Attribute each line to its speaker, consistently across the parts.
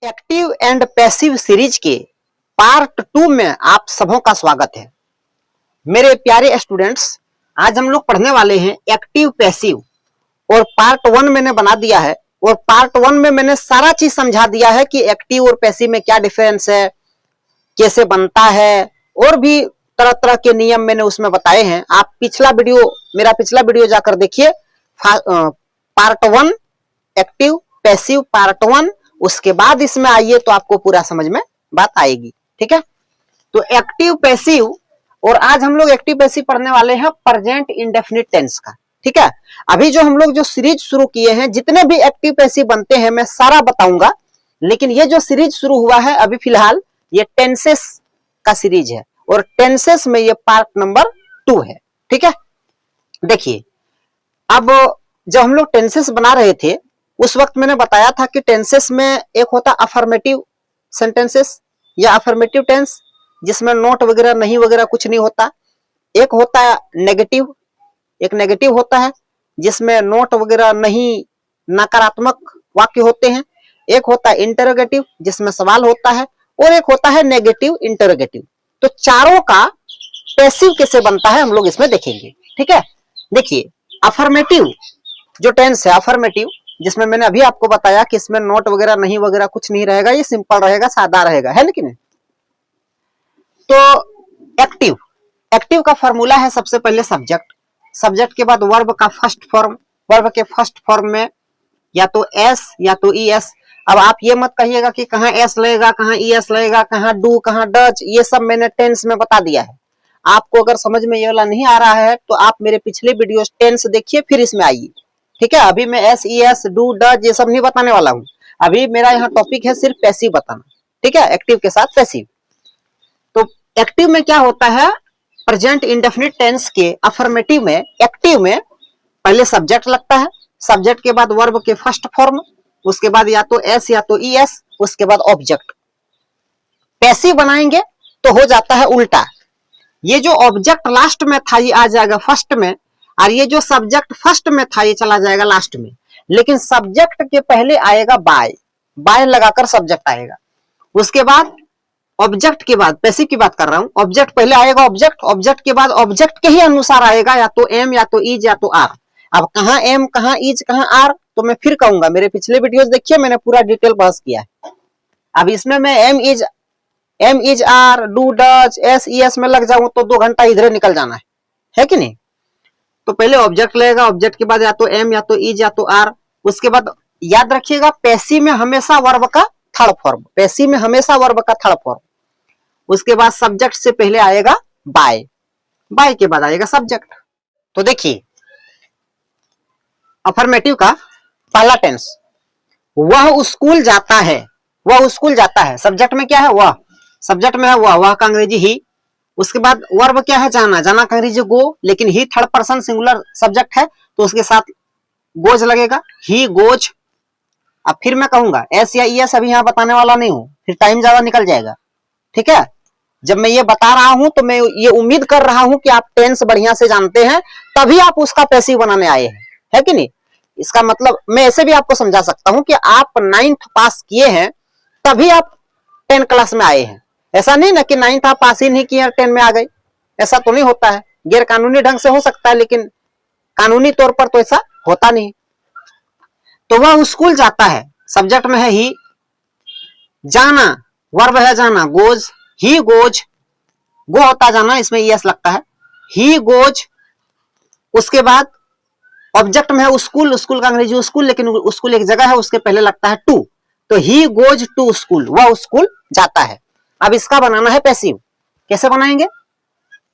Speaker 1: Active and passive series के part 2 में आप सबों का स्वागत है। मेरे प्यारे स्टूडेंट्स, आज हम लोग पढ़ने वाले हैं एक्टिव पैसिव और पार्ट 1 मैंने बना दिया है और पार्ट 1 में मैंने सारा चीज समझा दिया है कि एक्टिव और पैसिव में क्या डिफरेंस है, कैसे बनता है और भी तरह तरह के नियम मैंने उसमें बताए हैं। आप मेरा पिछला वीडियो जाकर देखिए, पार्ट 1 एक्टिव पैसिव पार्ट 1, उसके बाद इसमें आइए तो आपको पूरा समझ में बात आएगी। ठीक है, तो एक्टिव पैसिव, और आज हम लोग एक्टिव पैसिव पढ़ने वाले हैं प्रेजेंट इंडेफिनिट टेंस का। ठीक है, अभी जो हम लोग जो सीरीज शुरू किए हैं, जितने भी एक्टिव पैसिव बनते हैं मैं सारा बताऊंगा, लेकिन ये जो सीरीज शुरू हुआ है अभी फिलहाल ये टेंसेस का सीरीज है और टेंसेस में ये पार्ट नंबर 2 है। ठीक है, देखिए अब जब हम लोग टेंसेस बना रहे थे उस वक्त मैंने बताया था कि टेंसेस में एक होता अफर्मेटिव सेंटेंसेस या अफर्मेटिव टेंस जिसमें नोट वगैरह नहीं वगैरह कुछ नहीं होता। एक होता है नेगेटिव, एक नेगेटिव होता है जिसमें नोट वगैरह नहीं, नकारात्मक वाक्य होते हैं। एक होता है इंटरोगेटिव जिसमें सवाल होता है और एक होता है नेगेटिव इंटरोगेटिव। तो चारों का पैसिव कैसे बनता है हम लोग इसमें देखेंगे। ठीक है, देखिए अफर्मेटिव जो टेंस है, अफर्मेटिव जिसमें मैंने अभी आपको बताया कि इसमें नोट वगैरह नहीं वगैरह कुछ नहीं रहेगा, ये सिंपल रहेगा, सादा रहेगा, है ना कि नहीं। तो एक्टिव, एक्टिव का फॉर्मूला है सबसे पहले सब्जेक्ट, सब्जेक्ट के बाद वर्ब का फर्स्ट फॉर्म, वर्ब के फर्स्ट फॉर्म में या तो एस या तो ई एस। अब आप ये मत कहिएगा कि कहाँ एस लगेगा, कहाँ ई एस लगेगा, कहाँ डू, कहाँ डज, ये सब मैंने टेंस में बता दिया है। आपको अगर समझ में ये वाला नहीं आ रहा है तो आप मेरे पिछले वीडियो टेंस देखिए फिर इसमें आइए। ठीक है, अभी मैं S E S do does ये सब नहीं बताने वाला हूँ, अभी मेरा यहाँ टॉपिक है सिर्फ पैसिव बताना। ठीक है, एक्टिव के साथ पैसिव। तो एक्टिव में क्या होता है, प्रेजेंट इंडेफिनिट टेंस के अफर्मेटिव में, एक्टिव में पहले सब्जेक्ट लगता है, सब्जेक्ट के बाद वर्ब के फर्स्ट फॉर्म, उसके बाद या तो एस या तो ई एस, उसके बाद ऑब्जेक्ट। पैसिव बनाएंगे तो हो जाता है उल्टा, ये जो ऑब्जेक्ट लास्ट में था ये आ जाएगा फर्स्ट में, और ये जो सब्जेक्ट फर्स्ट में था ये चला जाएगा लास्ट में। लेकिन सब्जेक्ट के पहले आएगा बाय, बाय लगाकर सब्जेक्ट आएगा। उसके बाद ऑब्जेक्ट के बाद, पैसिव की बात कर रहा हूं, ऑब्जेक्ट पहले आएगा, ऑब्जेक्ट, ऑब्जेक्ट के बाद ऑब्जेक्ट के ही अनुसार आएगा या तो एम या तो इज या तो आर। अब कहां एम, कहां इज, कहां आर, तो मैं फिर कहूंगा, मेरे पिछले वीडियोस देखिए, मैंने पूरा डिटेल बहस किया है। अब इसमें मैं am is are do does S E S में लग जाऊं तो 2 घंटा इधर निकल जाना है कि नहीं। तो पहले ऑब्जेक्ट लगेगा, ऑब्जेक्ट के बाद या तो एम या तो इज या तो आर। उसके बाद याद रखिएगा पैसिव में हमेशा वर्ब का थर्ड फॉर्म, पैसिव में हमेशा वर्ब का थर्ड फॉर्म। उसके बाद सब्जेक्ट से पहले आएगा बाय, बाय के बाद आएगा सब्जेक्ट। तो देखिए अफर्मेटिव का पहला टेंस, वह स्कूल जाता है, वह स्कूल जाता है, सब्जेक्ट में क्या है वह, सब्जेक्ट में है वह का अंग्रेजी ही। उसके बाद वर्ब क्या है जाना, जाना का अंग्रेजी गो, लेकिन ही थर्ड पर्सन सिंगुलर सब्जेक्ट है तो उसके साथ गोज लगेगा, ही गोज। अब फिर मैं कहूंगा एस या ई एस, अभी यहाँ बताने वाला नहीं हूं, फिर टाइम ज्यादा निकल जाएगा। ठीक है, जब मैं ये बता रहा हूं तो मैं ये उम्मीद कर रहा हूं कि आप टेंस बढ़िया से जानते हैं, तभी आप उसका पैसिव बनाने आए हैं, है कि नहीं। इसका मतलब मैं ऐसे भी आपको समझा सकता हूं कि आप 9th पास किए हैं तभी आप 10 क्लास में आए हैं। ऐसा नहीं ना कि 9th आप पास ही नहीं किए 10 में आ गए, ऐसा तो नहीं होता है। गैर कानूनी ढंग से हो सकता है लेकिन कानूनी तौर पर तो ऐसा होता नहीं। तो वह स्कूल जाता है, सब्जेक्ट में है ही, जाना वर्ब है जाना गोज, ही गोज, गो होता जाना, इसमें यस लगता है, ही गोज। उसके बाद ऑब्जेक्ट में है स्कूल, स्कूल का अंग्रेजी स्कूल, लेकिन स्कूल एक जगह है, उसके पहले लगता है टू, तो ही गोज टू स्कूल, वह स्कूल जाता है। अब इसका बनाना है पैसिव, कैसे बनाएंगे,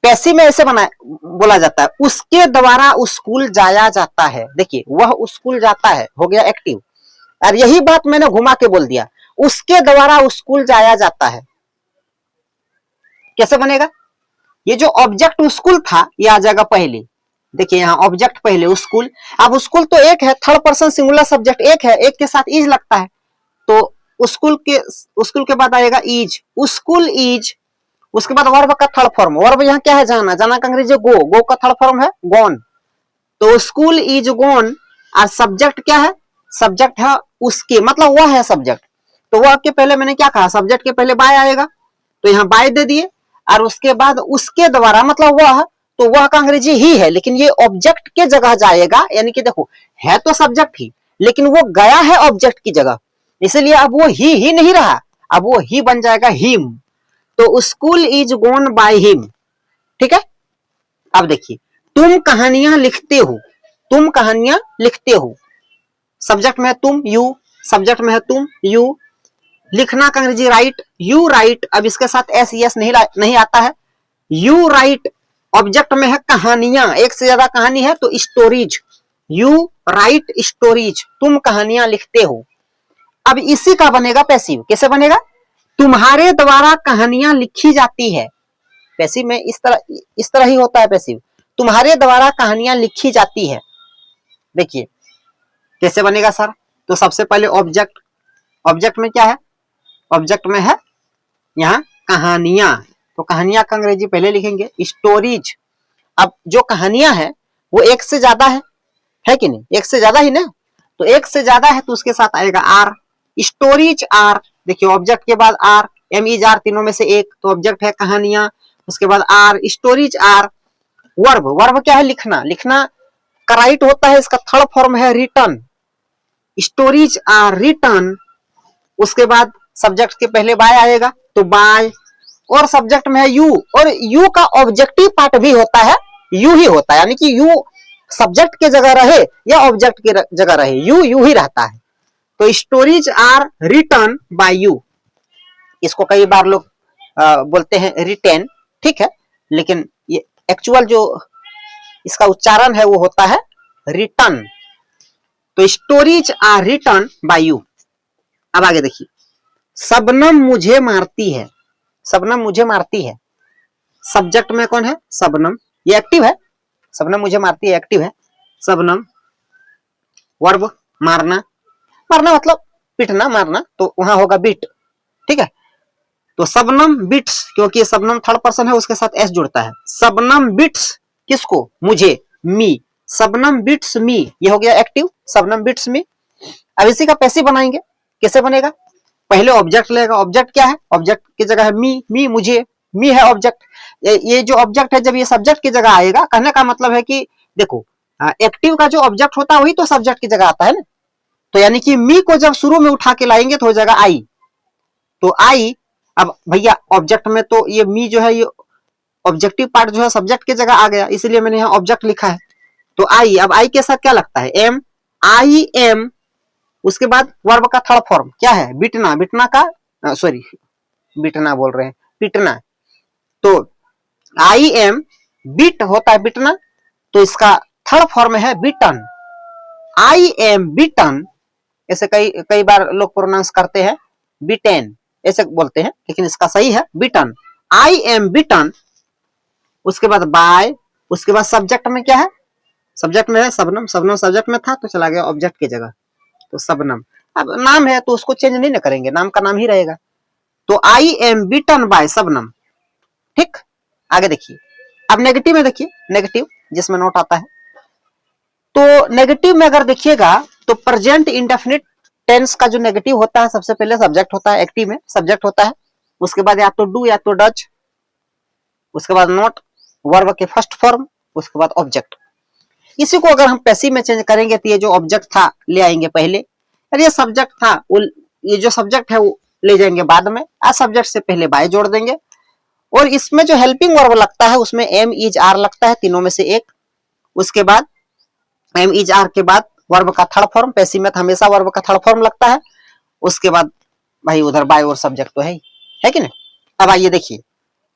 Speaker 1: पैसिव में ऐसे बोला जाता है, उसके द्वारा स्कूल जाया जाता है। देखिए वह स्कूल जाता है हो गया एक्टिव, और यही बात मैंने घुमा के बोल दिया, उसके द्वारा स्कूल जाया जाता है। कैसे बनेगा, ये जो ऑब्जेक्ट स्कूल था ये आ जाएगा पहले, देखिए यहाँ ऑब्जेक्ट पहले स्कूल। अब स्कूल तो एक है, थर्ड पर्सन सिंगुलर सब्जेक्ट एक है, एक के साथ इज लगता है, तो स्कूल के बाद आएगा इज, स्कूल इज। उसके बाद वर्ब का थर्ड फॉर्म, वर्ब यहाँ क्या है जाना, जाना का अंग्रेजी गो, गो का थर्ड फॉर्म है गॉन, तो स्कूल इज गॉन। और सब्जेक्ट क्या है, सब्जेक्ट है उसके, मतलब वह है सब्जेक्ट, तो वर्ब के पहले मैंने क्या कहा, सब्जेक्ट के पहले बाय आएगा, तो यहाँ बाय दे दिए, और उसके बाद उसके द्वारा मतलब वह, तो वह का अंग्रेजी ही है, लेकिन ये ऑब्जेक्ट के जगह जाएगा, यानी कि देखो है तो सब्जेक्ट ही, लेकिन वो गया है ऑब्जेक्ट की जगह, इसलिए अब वो ही नहीं रहा, अब वो ही बन जाएगा हिम। तो school is gone by him, ठीक है। अब देखिए, तुम कहानियां लिखते हो, तुम कहानियां लिखते हो, सब्जेक्ट में है तुम, यू, सब्जेक्ट में है तुम, यू, लिखना का अंग्रेजी राइट, यू राइट, अब इसके साथ एस यस नहीं आता है, यू राइट, ऑब्जेक्ट में है कहानियां, एक से ज्यादा कहानी है तो स्टोरीज, यू राइट स्टोरीज, तुम कहानियां लिखते हो। अब इसी का बनेगा पैसिव, कैसे बनेगा, तुम्हारे द्वारा कहानियां लिखी जाती है, पैसिव में इस तरह ही होता है पैसिव, तुम्हारे द्वारा कहानियां लिखी जाती है। देखिए कैसे बनेगा सर, तो सबसे पहले ऑब्जेक्ट, ऑब्जेक्ट में क्या है, ऑब्जेक्ट में है यहाँ कहानियां, तो कहानियां का अंग्रेजी पहले लिखेंगे स्टोरीज। अब जो कहानियां है वो एक से ज्यादा है कि नहीं, एक से ज्यादा ही ना, तो एक से ज्यादा है तो उसके साथ आएगा आर, स्टोरीज आर, देखिए ऑब्जेक्ट के बाद आर, एम इज आर, तीनों में से एक, तो ऑब्जेक्ट है कहानियां, उसके बाद are, stories are. Verb, verb क्या है, लिखना, लिखना का राइट होता है, इसका थर्ड फॉर्म है रिटर्न, स्टोरीज आर रिटर्न, उसके बाद सब्जेक्ट के पहले बाय आएगा तो बाय, और सब्जेक्ट में है यू, और यू का ऑब्जेक्टिव पार्ट भी होता है, यू ही होता है, यानी कि यू सब्जेक्ट के जगह रहे या ऑब्जेक्ट के जगह रहे, यू ही रहता है। तो stories are written by you, इसको कई बार लोग बोलते हैं रिटेन, ठीक है, लेकिन ये एक्चुअल जो इसका उच्चारण है वो होता है रिटर्न। तो stories are written by you. अब आगे देखिए, शबनम मुझे मारती है, शबनम मुझे मारती है, सब्जेक्ट में कौन है, शबनम, ये एक्टिव है, शबनम मुझे मारती है एक्टिव है, शबनम, वर्ब मारना, मारना मतलब पिटना, मारना तो वहां होगा बीट, ठीक है। तो शबनम बिट्स, क्योंकि शबनम थर्ड पर्सन है उसके साथ एस जुड़ता है, शबनम बिट्स किसको, मुझे, मी, शबनम बिट्स मी, ये हो गया एक्टिव, शबनम बिट्स मी। अब इसी का पैसिव बनाएंगे, कैसे बनेगा, पहले ऑब्जेक्ट लेगा, ऑब्जेक्ट क्या है, ऑब्जेक्ट की जगह है मी, मुझे, मी है ऑब्जेक्ट, ये जो ऑब्जेक्ट है जब ये सब्जेक्ट की जगह आएगा, कहने का मतलब है कि देखो एक्टिव का जो ऑब्जेक्ट होता है वही तो सब्जेक्ट की जगह आता है ना, तो यानी कि मी को जब शुरू में उठा के लाएंगे तो हो जाएगा आई, तो आई, अब भैया ऑब्जेक्ट में तो ये मी जो है ये ऑब्जेक्टिव पार्ट जो है सब्जेक्ट की जगह आ गया, इसलिए मैंने यहाँ ऑब्जेक्ट लिखा है, तो आई, अब आई के साथ क्या लगता है, एम, आई एम, उसके बाद वर्ब का थर्ड फॉर्म क्या है, बिटना, बिटना का सॉरी बिटना बोल रहे हैं, पिटना, तो आई एम बिट होता है बिटना, तो इसका थर्ड फॉर्म है बिटन, आई एम बिटन, ऐसे कई बार लोग प्रोनाउंस करते हैं बिटेन, ऐसे बोलते हैं, लेकिन इसका सही है बिटन, आई एम बिटन, उसके बाद बाय, उसके बाद सब्जेक्ट में क्या है, सब्जेक्ट में है शबनम, शबनम सब्जेक्ट में था तो चला गया ऑब्जेक्ट की जगह, तो शबनम, अब नाम है तो उसको चेंज नहीं ना करेंगे, नाम का नाम ही रहेगा, तो I am bitten by Shabnam, ठीक। आगे देखिए, अब नेगेटिव में देखिए, नेगेटिव जिसमें नोट आता है, तो नेगेटिव में अगर देखिएगा तो प्रेजेंट इंडेफिनिट टेंस का जो नेगेटिव होता है सबसे पहले सब्जेक्ट होता है, एक्टिव में सब्जेक्ट होता है, उसके बाद या तो डू या तो डच, उसके बाद नॉट, वर्ब के फर्स्ट फॉर्म, उसके बाद ऑब्जेक्ट। इसी को अगर हम पैसिव में चेंज करेंगे तो ये जो ऑब्जेक्ट था ले आएंगे पहले, और ये सब्जेक्ट था ये जो सब्जेक्ट है वो ले जाएंगे बाद में, आ सब्जेक्ट से पहले बाय जोड़ देंगे, और इसमें जो हेल्पिंग वर्ब लगता है उसमें एम इज आर लगता है, तीनों में से एक, उसके बाद एम इज आर के बाद वर्ब का थर्ड फॉर्म, पैसिव में हमेशा वर्ब का थर्ड फॉर्म लगता है, उसके बाद भाई उधर बाय और सब्जेक्ट तो है कि नहीं। अब आइए देखिए,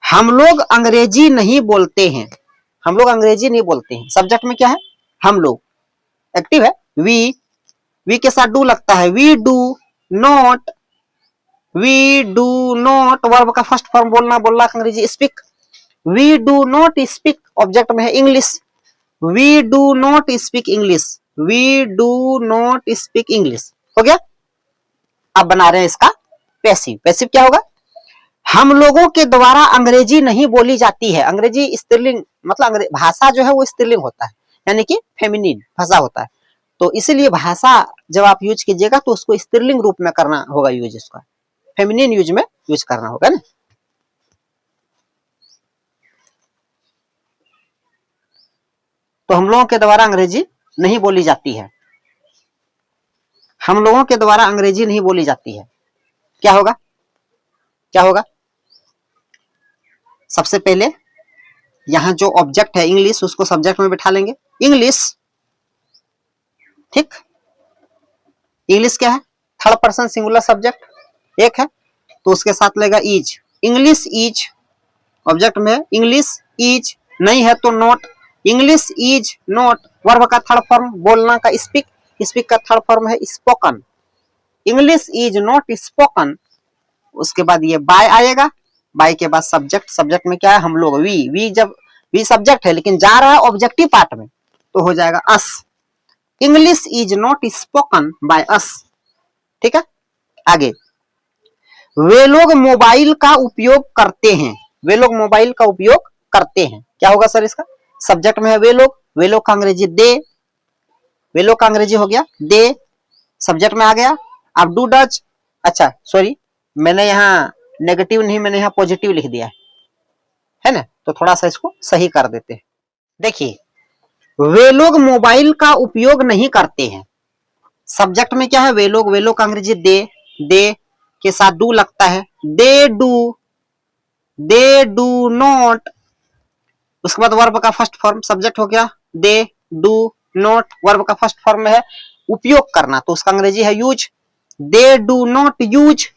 Speaker 1: हम लोग अंग्रेजी नहीं बोलते हैं, हम लोग अंग्रेजी नहीं बोलते हैं, सब्जेक्ट में क्या है, हम लोग, एक्टिव है, वी के साथ डू लगता है, वी डू नॉट, वर्ब का फर्स्ट फॉर्म बोलना अंग्रेजी speak, we do not speak, object में है English, we do not speak English, we do not speak English, हो गया। अब बना रहे हैं इसका पैसिव, पैसिव क्या होगा, हम लोगों के द्वारा अंग्रेजी नहीं बोली जाती है, अंग्रेजी स्त्रीलिंग मतलब भाषा जो है वो स्त्रीलिंग होता है, यानी कि फेमिनिन भाषा होता है, तो इसीलिए भाषा जब आप यूज कीजिएगा तो उसको स्त्रीलिंग रूप में करना होगा यूज इसका, फेमिनिन यूज में यूज करना होगा ना। तो हम लोगों के द्वारा अंग्रेजी नहीं बोली जाती है, हम लोगों के द्वारा अंग्रेजी नहीं बोली जाती है। क्या होगा, क्या होगा? सबसे पहले यहां जो ऑब्जेक्ट है इंग्लिश, उसको सब्जेक्ट में बिठा लेंगे, इंग्लिश। ठीक, इंग्लिश क्या है? थर्ड पर्सन सिंगुलर सब्जेक्ट एक है, तो उसके साथ लेगा इज। इंग्लिश इज ऑब्जेक्ट में, इंग्लिश इज नहीं है तो not, English is not verb का थर्ड फॉर्म बोलना का स्पीक, स्पीक का थर्ड फॉर्म है spoken, English is not spoken. उसके बाद ये बाय आएगा, बाय के बाद सब्जेक्ट, सब्जेक्ट में क्या है? हम लोग, वी जब वी सब्जेक्ट है लेकिन जा रहा है ऑब्जेक्टिव पार्ट में तो हो जाएगा us, English is not spoken by us. ठीक है, आगे, वे लोग मोबाइल का उपयोग करते हैं, वे लोग मोबाइल का उपयोग करते हैं। क्या होगा सर इसका? सब्जेक्ट में है वे लोग, वे लोग का अंग्रेजी दे, वे लोग का अंग्रेजी हो गया दे, सब्जेक्ट में आ गया। अब डू डच, अच्छा सॉरी मैंने यहाँ नेगेटिव नहीं, मैंने यहाँ पॉजिटिव लिख दिया है ना, तो थोड़ा सा इसको सही कर देते हैं। देखिए, वे लोग मोबाइल का उपयोग नहीं करते हैं, सब्जेक्ट में क्या है? वे लोग, वे लोग का अंग्रेजी दे, दे के साथ डू लगता है, दे डू नॉट। उसके बाद वर्ब का फर्स्ट फॉर्म, सब्जेक्ट हो गया दे डू नॉट, वर्ब का फर्स्ट फॉर्म में है उपयोग करना, तो उसका अंग्रेजी है use, they do not use.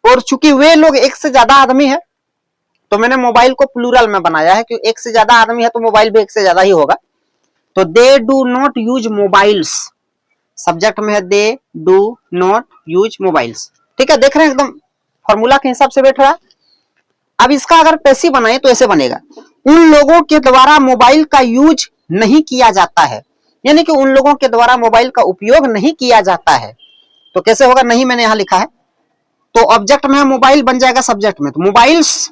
Speaker 1: और चूंकि वे लोग एक से ज्यादा आदमी है तो मैंने मोबाइल को प्लूरल में बनाया है, क्योंकि एक से ज्यादा आदमी है तो मोबाइल भी एक से ज्यादा ही होगा, तो they do not use mobiles, subject में है they do not use mobiles. ठीक है, देख रहे हैं एकदम फॉर्मूला के हिसाब से बैठ रहा है। अब इसका अगर पैसिव बनाए तो ऐसे बनेगा, उन लोगों के द्वारा मोबाइल का यूज नहीं किया जाता है, यानी कि उन लोगों के द्वारा मोबाइल का उपयोग नहीं किया जाता है। तो कैसे होगा? नहीं मैंने यहां लिखा है, तो ऑब्जेक्ट में मोबाइल बन जाएगा सब्जेक्ट में, तो मोबाइल्स।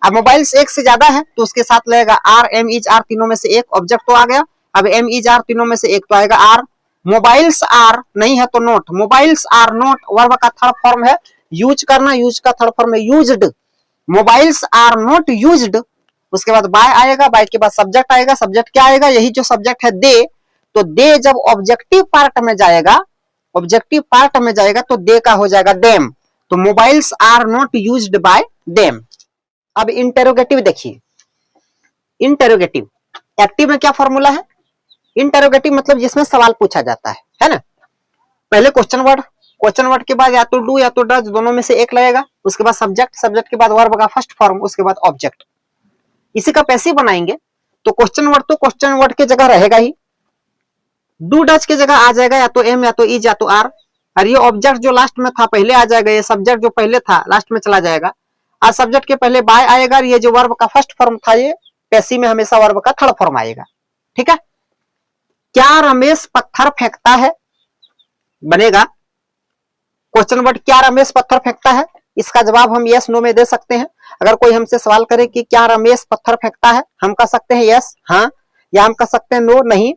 Speaker 1: अब मोबाइल्स एक से ज्यादा है तो उसके साथ लगेगा आर, एम इज आर, तीनों में से एक, ऑब्जेक्ट तो आ गया, अब एम इज आर, तीनों में से एक तो आएगा आर। मोबाइल्स आर नहीं है तो not, mobiles are not verb का थर्ड फॉर्म है यूज करना, यूज का थर्ड फॉर्म है used, mobiles are not used. उसके बाद बाय आएगा, बाय के बाद सब्जेक्ट आएगा, सब्जेक्ट क्या आएगा? यही जो सब्जेक्ट है दे, तो दे जब ऑब्जेक्टिव पार्ट में जाएगा, ऑब्जेक्टिव पार्ट में जाएगा तो दे का हो जाएगा देम, तो mobiles are not used by them. अब इंटेरोगेटिव देखिए, इंटेरोगेटिव, एक्टिव में क्या फॉर्मूला है? इंटेरोगेटिव मतलब जिसमें सवाल पूछा जाता है ना। पहले क्वेश्चन वर्ड, क्वेश्चन वर्ड के बाद या तो डू या तो डज, दोनों में से एक लगेगा, उसके बाद सब्जेक्ट, सब्जेक्ट के बाद वर्ब का फर्स्ट फॉर्म, उसके बाद ऑब्जेक्ट। इसी का पैसिव बनाएंगे तो क्वेश्चन वर्ड के जगह रहेगा ही, डू डज के जगह आ जाएगा या तो एम या तो इज या तो आर, और ये ऑब्जेक्ट जो लास्ट में था पहले आ जाएगा, ये सब्जेक्ट जो पहले था लास्ट में चला जाएगा, आज सब्जेक्ट के पहले बाय आएगा, ये जो वर्ब का फर्स्ट फॉर्म था ये पैसिव में हमेशा वर्ब का थर्ड फॉर्म आएगा। ठीक है, क्या रमेश पत्थर फेंकता है बनेगा क्वेश्चन वर्ड, क्या रमेश पत्थर फेंकता है, इसका जवाब हम यस नो में दे सकते हैं। अगर कोई हमसे सवाल करे कि क्या रमेश पत्थर फेंकता है, हम कह सकते हैं यस हाँ, या हम कह सकते हैं नो नहीं।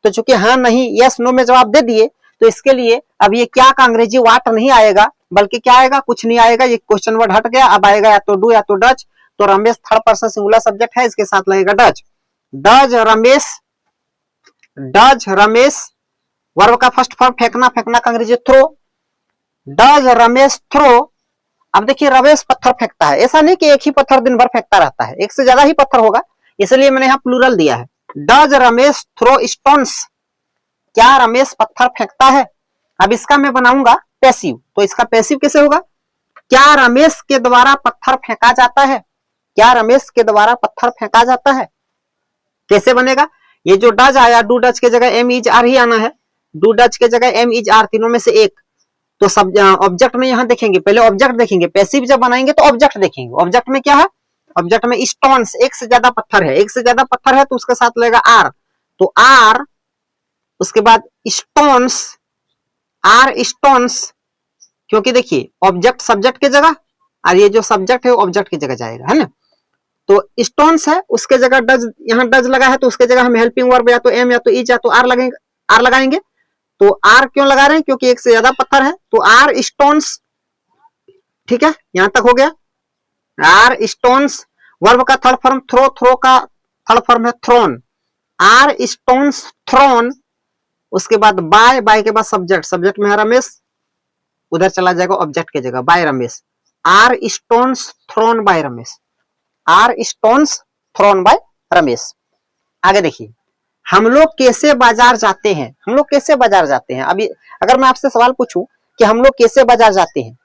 Speaker 1: तो चूंकि हाँ नहीं यस नो में जवाब दे दिए तो इसके लिए अब ये क्या का अंग्रेजी वाट नहीं आएगा, बल्कि क्या आएगा? कुछ नहीं आएगा, ये क्वेश्चन वर्ड हट गया, अब आएगा या तो डू या तो डज। तो Ramesh third person singular subject है, इसके साथ लगेगा does, does Ramesh, does Ramesh verb का फर्स्ट फॉर्म फेंकना, फेंकना का अंग्रेजी थ्रो, डज रमेश थ्रो। अब देखिए रमेश पत्थर फेंकता है, ऐसा नहीं कि एक ही पत्थर दिन भर फेंकता रहता है, एक से ज्यादा ही पत्थर होगा, इसलिए मैंने यहाँ प्लूरल दिया है, डज रमेश थ्रो स्टोन्स, क्या रमेश पत्थर फेंकता है। अब इसका मैं बनाऊंगा पैसिव, तो इसका पैसिव कैसे होगा? क्या रमेश के द्वारा पत्थर फेंका जाता है, क्या रमेश के द्वारा पत्थर फेंका जाता है, कैसे बनेगा? ये जो डज आया, डू डज के जगह एम इज आर ही आना है, डू डज के जगह एम इज आर, तीनों में से एक, तो सब ऑब्जेक्ट में यहां देखेंगे, पहले ऑब्जेक्ट देखेंगे, पैसिव जब बनाएंगे तो ऑब्जेक्ट देखेंगे। ऑब्जेक्ट में क्या है? ऑब्जेक्ट में स्टोन्स, एक से ज्यादा पत्थर है, एक से ज्यादा पत्थर है तो उसके साथ लगेगा आर, तो आर, उसके बाद स्टोन्स, आर स्टोन्स, क्योंकि देखिए ऑब्जेक्ट सब्जेक्ट के जगह और ये जो सब्जेक्ट है ऑब्जेक्ट की जगह जाएगा, है ना। तो स्टोन्स है उसके जगह डज, यहाँ डज लगा है तो उसके जगह हम हेल्पिंग वर्ब या तो एम या तो इज या तो आर लगेंगे, आर लगाएंगे। तो आर क्यों लगा रहे हैं? क्योंकि एक से ज्यादा पत्थर है, तो आर स्टोन्स ठीक है, यहां तक हो गया। आर स्टोन्स वर्ब का थर्ड फॉर्म थ्रो, थ्रो का थर्ड फॉर्म है थ्रोन। आर स्टोन्स थ्रोन, उसके बाद बाय, बाय के बाद सब्जेक्ट, सब्जेक्ट में है रमेश, उधर चला जाएगा ऑब्जेक्ट की जगह, by Ramesh. Are stones thrown by Ramesh, are stones thrown by Ramesh. आगे देखिए, हम लोग कैसे बाजार जाते हैं, हम लोग कैसे बाजार जाते हैं। अभी अगर मैं आपसे सवाल पूछूं कि हम लोग कैसे बाजार जाते हैं,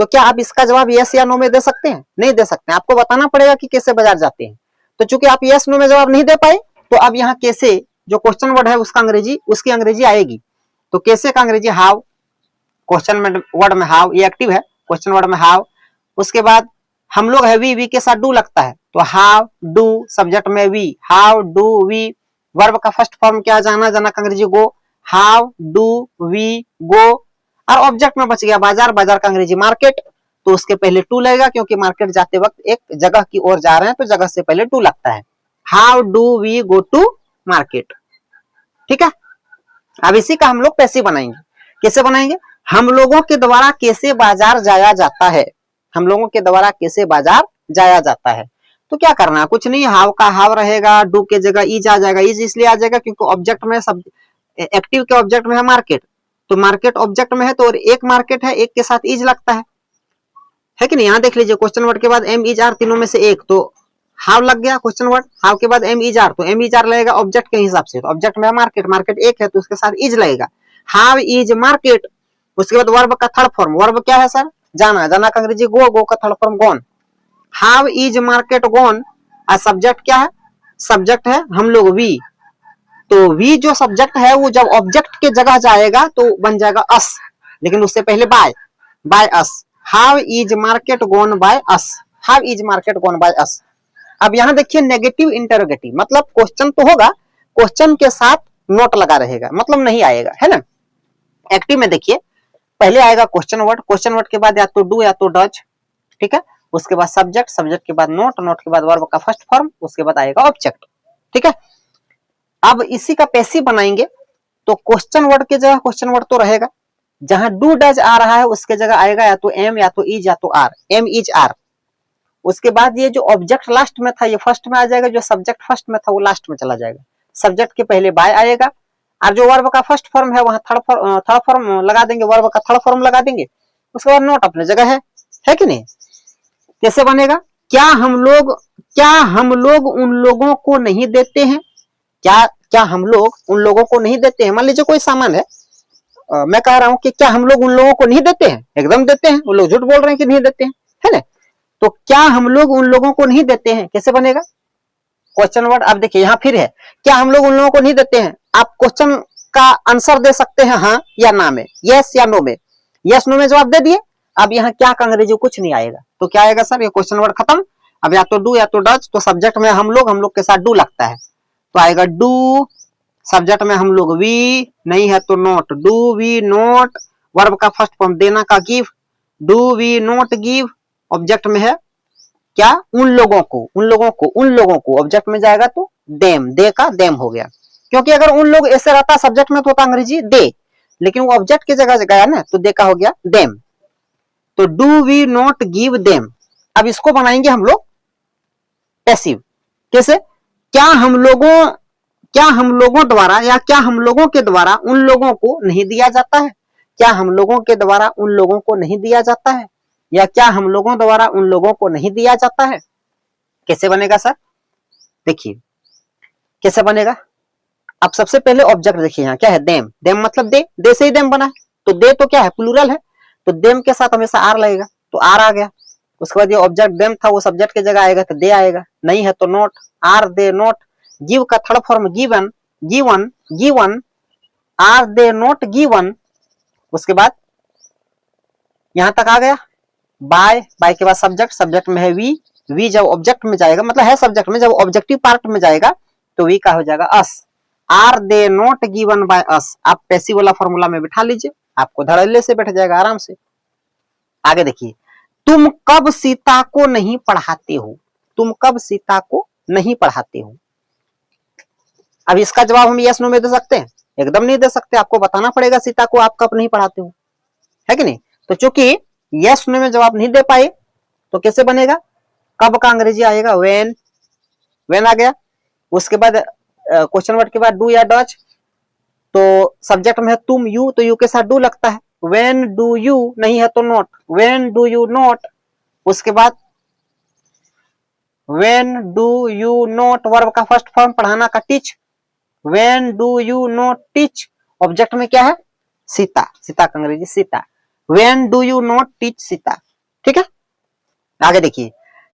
Speaker 1: तो क्या आप इसका जवाब यस या नो में दे सकते हैं? नहीं दे सकते, आपको बताना पड़ेगा कि कैसे बाजार जाते हैं। तो चूंकि आप यस नो में जवाब नहीं दे पाए, तो अब यहाँ कैसे जो क्वेश्चन वर्ड है उसका अंग्रेजी, उसकी अंग्रेजी आएगी। तो कैसे का अंग्रेजी हाउ, क्वेश्चन वर्ड में हाउ, ये एक्टिव है, क्वेश्चन वर्ड में हाउ। उसके बाद हम लोग है वी, वी के साथ डू लगता है, तो हाउ डू, सब्जेक्ट में we, how do we. Verb का फर्स्ट फॉर्म क्या, जाना, जाना का अंग्रेजी go, how do we go. और ऑब्जेक्ट में बच गया बाजार, बाजार का अंग्रेजी मार्केट, तो उसके पहले टू लगेगा, क्योंकि मार्केट जाते वक्त एक जगह की ओर जा रहे हैं, तो जगह से पहले टू लगता है। How do we go to market, ठीक है। अब इसी का हम लोग पैसिव बनाएंगे। कैसे बनाएंगे, हम लोगों के द्वारा कैसे बाजार जाया जाता है, हम लोगों के द्वारा कैसे बाजार जाया जाता है। तो क्या करना है, कुछ नहीं, हाउ का हाउ रहेगा, डू के जगह इज आ जाएगा। इज इसलिए आ जाएगा क्योंकि ऑब्जेक्ट में सब, एक्टिव के ऑब्जेक्ट में है मार्केट, तो मार्केट ऑब्जेक्ट में है, तो एक मार्केट है, एक के साथ इज लगता है कि नहीं। यहाँ देख लीजिए, क्वेश्चन वर्ड के बाद एम इज आर, तीनों में से एक, तो हाउ लग गया क्वेश्चन वर्ड, हाउ के बाद एम इज आर, तो एम इज आर लगेगा ऑब्जेक्ट के हिसाब से, तो ऑब्जेक्ट में मार्केट, मार्केट एक है, तो उसके साथ इज लगेगा, हाउ इज मार्केट। उसके बाद वर्ब का थर्ड फॉर्म, वर्ब क्या है सर, जाना, जाना का अंग्रेजी गो, गो का third form gone, how is market gone. और सब्जेक्ट क्या है, सब्जेक्ट है हम लोग वी, तो वी जो सब्जेक्ट है वो जब ऑब्जेक्ट के जगह जाएगा तो बन जाएगा अस, लेकिन उससे पहले by, by us. How is market gone by us, how is market gone by us. अब यहाँ देखिए नेगेटिव इंटरोगेटिव, मतलब क्वेश्चन तो होगा, क्वेश्चन के साथ नोट लगा रहेगा, मतलब नहीं आएगा, है ना। एक्टिव में देखिए, पहले आएगा क्वेश्चन वर्ड, क्वेश्चन वर्ड के बाद या तो डू या तो डज, ठीक है। उसके बाद सब्जेक्ट, सब्जेक्ट के बाद नोट, नोट के बाद वर्ब का फर्स्ट फॉर्म, उसके बाद आएगा ऑब्जेक्ट, ठीक है। अब इसी का पैसिव बनाएंगे, तो क्वेश्चन वर्ड की जगह क्वेश्चन वर्ड तो रहेगा, जहां डू डज आ रहा है उसके जगह आएगा या तो एम या तो इज या तो आर, एम इज आर। उसके बाद ये जो ऑब्जेक्ट लास्ट में था ये फर्स्ट में आ जाएगा, जो सब्जेक्ट फर्स्ट में था वो लास्ट में चला जाएगा। सब्जेक्ट के पहले बाय आएगा, और जो वर्ब का फर्स्ट फॉर्म है वहां थर्ड फॉर्म लगा देंगे, वर्ब का थर्ड फॉर्म लगा देंगे। उसके बाद नोट अपने जगह है कि नहीं। कैसे बनेगा, क्या हम लोग उन लोगों को नहीं देते हैं, क्या क्या हम लोग उन लोगों को नहीं देते हैं। मान लीजिए कोई सामान है, मैं कह रहा हूं कि क्या हम लोग उन लोगों को नहीं देते हैं, एकदम देते हैं, वो लोग झूठ बोल रहे हैं कि नहीं देते हैं, है ना। तो क्या हम लोग उन लोगों को नहीं देते हैं, कैसे बनेगा, क्वेश्चन वर्ड। अब देखिए यहाँ फिर है, क्या हम लोग उन लोगों को नहीं देते हैं। आप क्वेश्चन का आंसर दे सकते हैं हाँ या ना में, यस या नो में, यस नो में जवाब दे दिए। अब यहाँ क्या का अंग्रेजी कुछ नहीं आएगा, तो क्या आएगा सर, ये क्वेश्चन वर्ड खत्म। अब या तो डू या तो डज, तो सब्जेक्ट में हम लोग के साथ डू लगता है, तो आएगा डू, सब्जेक्ट में हम लोग वी, नहीं है तो not, do we not. Verb का फर्स्ट फॉर्म देना का give, do we not give. Object में है क्या, उन लोगों को, ऑब्जेक्ट में जाएगा तो देम, दे का देम हो गया, क्योंकि अगर उन लोग ऐसे रहता सब्जेक्ट में तो होता अंग्रेजी दे, लेकिन वो ऑब्जेक्ट की जगह गया ना, तो दे का हो गया देम। तो do we not give them. अब इसको बनाएंगे हम लोग पैसिव, कैसे, क्या हम लोगों द्वारा या क्या हम लोगों के द्वारा उन लोगों को नहीं दिया जाता है, क्या हम लोगों के द्वारा उन लोगों को नहीं दिया जाता है, या क्या हम लोगों द्वारा उन लोगों को नहीं दिया जाता है। कैसे बनेगा सर, देखिए कैसे बनेगा। अब सबसे पहले ऑब्जेक्ट देखिए यहाँ क्या है, देम, देम मतलब दे से ही देम बना है, तो दे तो क्या है, प्लूरल है, तो देम के साथ हमेशा आर लगेगा, तो आर आ गया। उसके बाद ये ऑब्जेक्ट देम था, वो सब्जेक्ट की जगह आएगा तो दे आएगा, नहीं है तो not, are they not. Give का third form given, given, are they not given. उसके बाद यहां तक आ गया, बाय के बाद सब्जेक्ट, सब्जेक्ट में है वी जब ऑब्जेक्ट में जाएगा, मतलब है सब्जेक्ट में, जब ऑब्जेक्टिव पार्ट में जाएगा तो वी का हो जाएगा us, are they not given by us. आप पैसिव वाला फॉर्मूला में बिठा लीजिए, आपको धड़ल्ले से बैठ जाएगा आराम से। आगे देखिए, तुम कब सीता को नहीं पढ़ाते हो, तुम कब सीता को नहीं पढ़ाते हो। अब इसका जवाब हम यस नो में दे सकते हैं, एकदम नहीं दे सकते, आपको बताना पड़ेगा सीता को आप कब नहीं पढ़ाते हो, है कि नहीं। तो चूंकि यस नो में जवाब नहीं दे पाए तो कैसे बनेगा, कब का अंग्रेजी आएगा, व्हेन, व्हेन आ गया। उसके बाद क्वेश्चन वर्ड के बाद डू या डच, तो सब्जेक्ट में है तुम यू, तो यू के साथ डू लगता है। व्हेन डू यू नहीं है तो not, when do you not. उसके बाद when do you not verb का फर्स्ट फॉर्म पढ़ाना का teach, when do you not teach. Object में क्या है, सीता, सीता का अंग्रेजी Sita, when do you not teach Sita. ठीक है, आगे देखिए